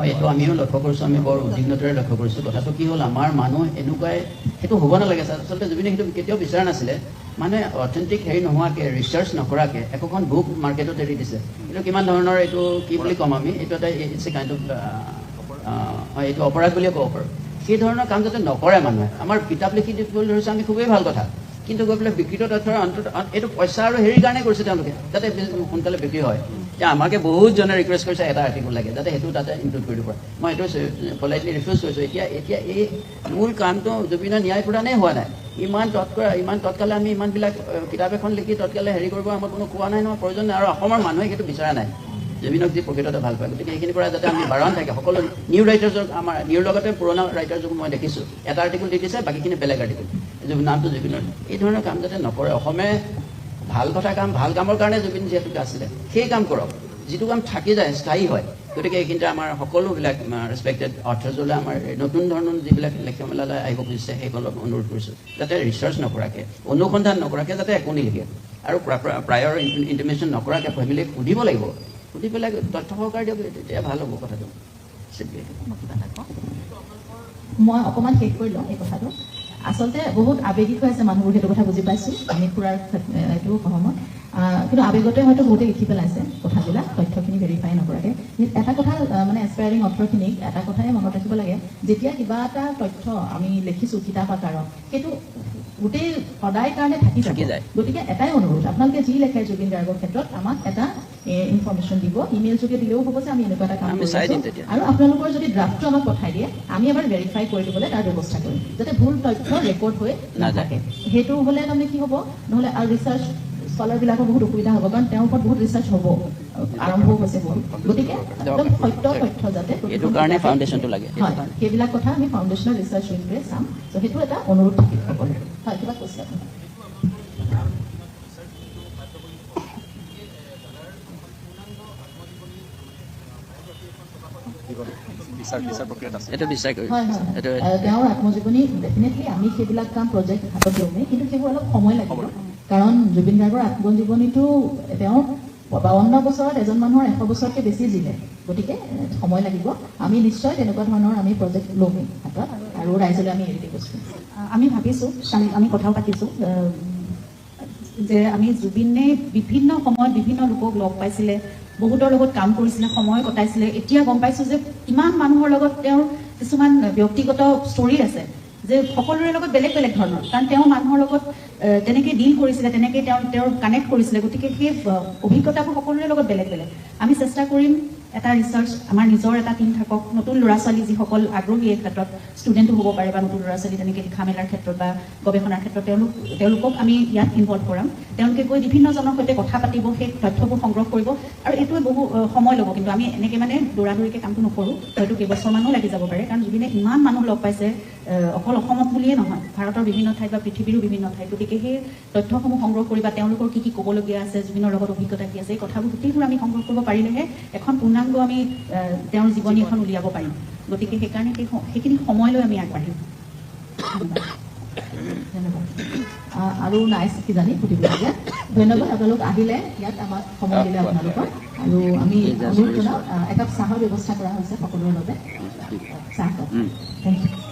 এইটো আমিও লক্ষ্য কৰিছোঁ আমি বৰ উদ্বিগ্নতাৰে লক্ষ্য কৰিছোঁ কথাটো কি হ'ল আমাৰ মানুহ এনেকুৱাই সেইটো হ'ব নালাগে আচলতে জুবিনে সেইটো কেতিয়াও বিচৰা নাছিলে মানে অথেণ্টিক হেৰি নোহোৱাকৈ ৰিচাৰ্চ নকৰাকৈ একোখন বুক মাৰ্কেটত এৰি দিছে এইটো কিমান ধৰণৰ এইটো কি বুলি ক'ম আমি এইটো এটা ইটছ এ কাইণ্ড অফ এইটো অপৰাধ বুলিয়ে ক'ব পাৰোঁ সেই ধৰণৰ কাম যাতে নকৰে মানুহে আমাৰ কিতাপ লিখি দিবলৈ ধৰিছে আমি খুবেই ভাল কথা কিন্তু গৈ পেলাই বিকৃত তথ্যৰ অন্তত এইটো পইচা আৰু হেৰিৰ কাৰণে কৰিছে তেওঁলোকে যাতে সোনকালে বিক্ৰী হয় এতিয়া আমাকে বহুতজনে ৰিকুৱেষ্ট কৰিছে এটা আৰ্টিকল লাগে যাতে সেইটো তাতে ইনক্লুড কৰিব পাৰে মই এইটো পলাইটলি ৰিফিউজ কৰিছোঁ এতিয়া এই মূল কামটো জুবিনৰ ন্যায় প্ৰদানেই হোৱা নাই ইমান তৎকালে আমি ইমানবিলাক কিতাপ এখন লিখি তৎকালে হেৰি কৰিব আমাৰ কোনো কোৱা নাই নহয় প্ৰয়োজন নাই আৰু অসমৰ মানুহে সেইটো বিচৰা নাই জুবিনক যি প্ৰকৃততে ভাল পায় গতিকে সেইখিনিৰ পৰা যাতে আমি বাৰণ থাকে সকলো নিউ ৰাইটাৰ্ছক আমাৰ নিউৰ লগতে পুৰণা ৰাইটাৰ্ছক মই দেখিছোঁ এটা আৰ্টিকল দি দিছে বাকীখিনি বেলেগ আৰ্টিকল নামটো জুবিনৰ এই ধৰণৰ কাম যাতে নকৰে অসমে ভাল কথা ভাল কামৰ কাৰণে জুবিন যিহেতুকে আছিলে সেই কাম কৰক যিটো কাম থাকি যায় স্থায়ী হয় গতিকে এইখিনিতে আমাৰ সকলোবিলাক ৰেচপেক্টেড অথৰ্ছলৈ আমাৰ নতুন ধৰণৰ যিবিলাক লেখীয়া মেলালৈ আহিব খুজিছে সেইসকলক অনুৰোধ কৰিছোঁ যাতে ৰিচাৰ্চ নকৰাকৈ অনুসন্ধান নকৰাকৈ যাতে একো নিলিখে আৰু প্ৰায়ৰ ইণ্টিমেশ্যন নকৰাকৈ ফেমিলিক সুধিব লাগিব সুধি পেলাই তথ্য সহকাৰ দিয়ক তেতিয়া ভাল হ'ব কথাটো মই অকণমান শেষ কৰি লওঁ এই কথাটো আচলতে বহুত আৱেগিক হৈ আছে মানুহবোৰ সেইটো কথা বুজি পাইছোঁ আমি খুৰাৰ এইটো সহমত কিন্তু আৱেগতে হয়তো বহুতে লিখি পেলাইছে কথাবিলাক তথ্যখিনি ভেৰিফাই নকৰাকৈ। এটা কথা মানে এছপায়াৰিং অথৰখিনিক এটা কথাই মনত ৰাখিব লাগে, যেতিয়া কিবা এটা তথ্য আমি লিখিছোঁ কিতাপ আকাৰত, সেইটো গোটেই সদায় কাৰণে থাকি যায়। গতিকে এটাই অনুৰোধ, আপোনালোকে যি লেখাই জুবিন গাৰ্গৰ ক্ষেত্ৰত আমাক এটা ইনফৰমেশ্যন দিব, ইমেইল যোগে দিলেও হ'ব যে আমি এনেকুৱা এটা কাম কৰিছোঁ, আৰু আপোনালোকৰ যদি ড্ৰাফ্টটো আমাক পঠাই দিয়ে আমি এবাৰ ভেৰিফাই কৰি দিবলৈ তাৰ ব্যৱস্থা কৰিম, যাতে ভুল তথ্য ৰেকৰ্ড হৈ নাথাকে। সেইটো হ'লে তাৰমানে কি হ'ব, নহ'লে আৰু ৰিচাৰ্চ স্কলাৰবিলাকৰ বহুত অসুবিধা হ'ব, কাৰণ তেওঁৰ ওপৰত বহুত ৰিচাৰ্চ হ'ব, আৰম্ভও হৈছে বহুত। গতিকে একদম সত্য তথ্য যাতে হয়, সেইবিলাক কথা আমি ফাউণ্ডেশ্যনৰ ৰিচাৰ্চ উইংটোৱে চাম। ত' সেইটো এটা অনুৰোধ থাকিব সকলো। হয়, কিবা কৈছে আপুনি? তেওঁৰ আত্মজীৱনী ডেফিনেটলি আমি সেইবিলাক কাম প্ৰজেক্ট হাতত ল'মেই, কিন্তু সেইবোৰ অলপ সময় লাগিব, কাৰণ জুবিন গাৰ্গৰ আত্মজীৱনীটো তেওঁ 52 বছৰত এজন মানুহৰ 100 বছৰতকৈ বেছি জিলে, গতিকে সময় লাগিব। আমি নিশ্চয় তেনেকুৱা ধৰণৰ আমি প্ৰজেক্ট ল'মেই হাতত, আৰু ৰাইজলৈ আমি এৰি কৈছোঁ। আমি ভাবিছোঁ, আমি কথাও পাতিছোঁ যে আমি জুবিনে বিভিন্ন সময়ত বিভিন্ন লোকক লগ পাইছিলে, বহুতৰ লগত কাম কৰিছিলে, সময় কটাইছিলে। এতিয়া গম পাইছোঁ যে ইমান মানুহৰ লগত তেওঁৰ কিছুমান ব্যক্তিগত ষ্টৰী আছে যে সকলোৰে লগত বেলেগ বেলেগ ধৰণৰ, কাৰণ তেওঁ মানুহৰ লগত তেনেকৈ ডিল কৰিছিলে, তেনেকৈ তেওঁৰ কানেক্ট কৰিছিলে। গতিকে সেই অভিজ্ঞতাবোৰ সকলোৰে লগত বেলেগ বেলেগ। আমি চেষ্টা কৰিম এটা ৰিচাৰ্চ, আমাৰ নিজৰ এটা টিম থাকক, নতুন ল'ৰা ছোৱালী যিসকল আগ্ৰহী এই ক্ষেত্ৰত, ষ্টুডেণ্টো হ'ব পাৰে বা নতুন ল'ৰা ছোৱালী তেনেকৈ লিখা মেলাৰ ক্ষেত্ৰত বা গৱেষণাৰ ক্ষেত্ৰত তেওঁলোকক আমি ইয়াত ইনভলভ কৰাম। তেওঁলোকে গৈ বিভিন্নজনৰ সৈতে কথা পাতিব, সেই তথ্যবোৰ সংগ্ৰহ কৰিব, আৰু এইটোৱে বহু সময় ল'ব। কিন্তু আমি এনেকৈ মানে দৌৰাদৌৰিকৈ কামটো নকৰোঁ, হয়তো কেইবছৰমানো লাগি যাব পাৰে, কাৰণ জুবিনে ইমান মানুহ লগ পাইছে, অকল অসমত বুলিয়ে নহয়, ভাৰতৰ বিভিন্ন ঠাইত বা পৃথিৱীৰো বিভিন্ন ঠাইত। গতিকে সেই তথ্যসমূহ সংগ্ৰহ কৰি বা তেওঁলোকৰ কি কি ক'বলগীয়া আছে, জুবিনৰ লগত অভিজ্ঞতা কি আছে, এই কথাবোৰ গোটেইবোৰ আমি সংগ্ৰহ কৰিব পাৰিলেহে এখন পূৰ্ণাংগ আমি তেওঁৰ জীৱনী এখন উলিয়াব পাৰিম। গতিকে সেইকাৰণে সেইখিনি সময় লৈ আমি আগবাঢ়িম। ধন্যবাদ। আৰু নাই কিজানি সুধিবলগীয়া। ধন্যবাদ, আপোনালোক আহিলে ইয়াত আমাক সময় দিলে আপোনালোকৰ, আৰু আমি অনুৰোধ জনাওঁ একাপ চাহৰ ব্যৱস্থা কৰা হৈছে সকলোৰে বাবে। চাহ থেংক ইউ।